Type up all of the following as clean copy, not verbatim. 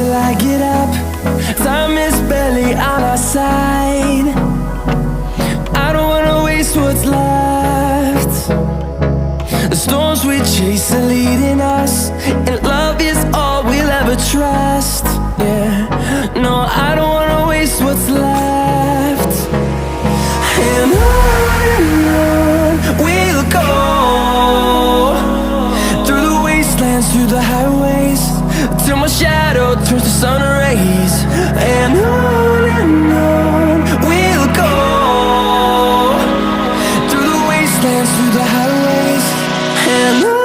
till I get up. Time is barely on our side. I don't wanna waste what's left. The storms we chase are leading us, and love is all we'll ever trust. Yeah, no, I don't wanna waste what's left. And on we'll go, through the wastelands, through the highways, till my shadow turns to sun rays. And on we'll go, through the wastelands, through the highways, and on.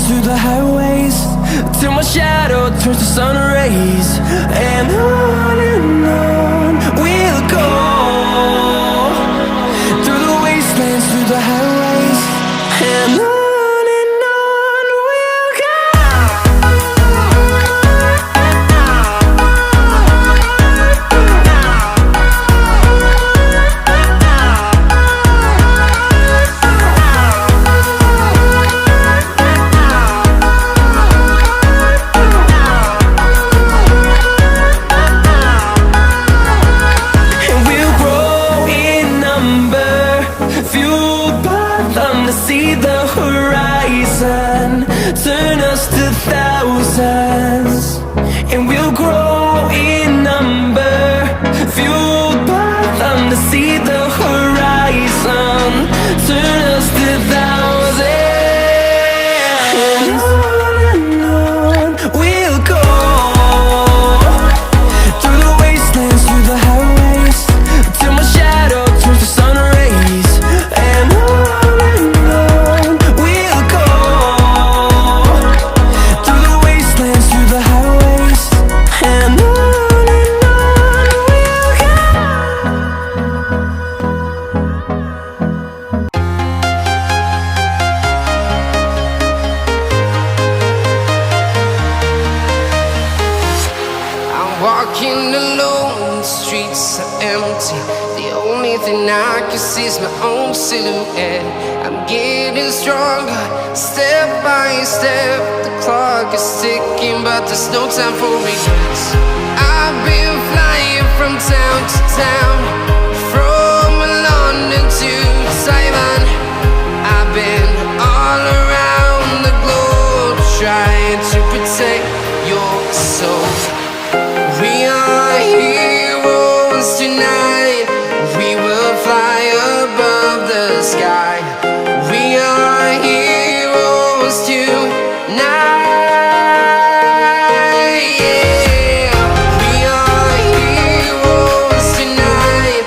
Through the highways, till my shadow turns to sun rays. And on we'll go, through the wastelands, through the highways, and on we'll go. See the horizon turn us to thousands, and we'll grow in number, fueled by them. To see the horizon turn us to thousands, and on we'll go, through the wastelands, through the highways, till my shadow turns to sun rays. And walking alone, the streets are empty. The only thing I can see is my own silhouette. I'm getting stronger, step by step. The clock is ticking, but there's no time for regrets. I've been flying from town to town, from London to Taiwan. I've been all around the globe, trying to protect your soul. We are heroes tonight. We will fly above the sky. We are heroes tonight. Yeah. We are heroes tonight.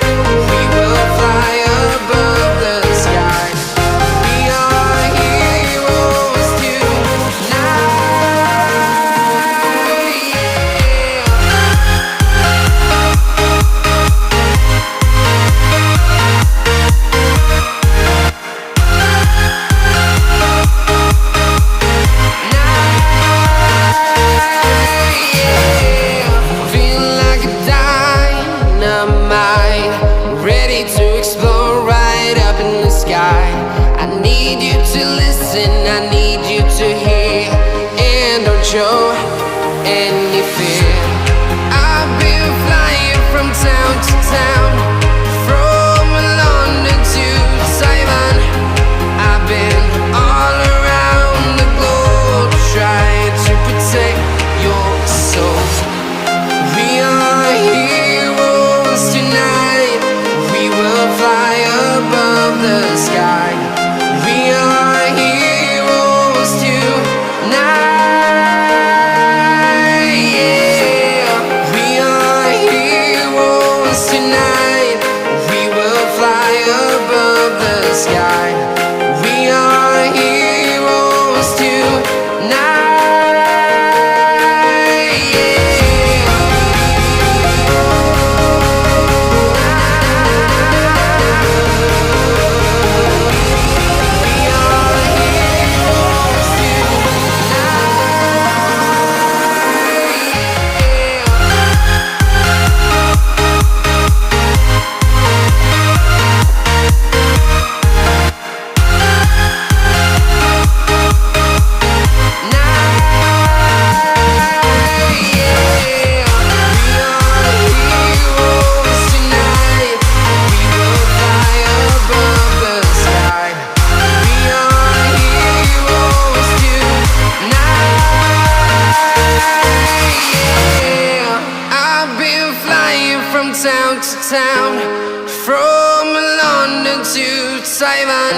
to Taiwan.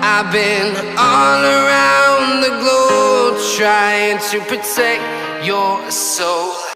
I've been all around the globe trying to protect your soul.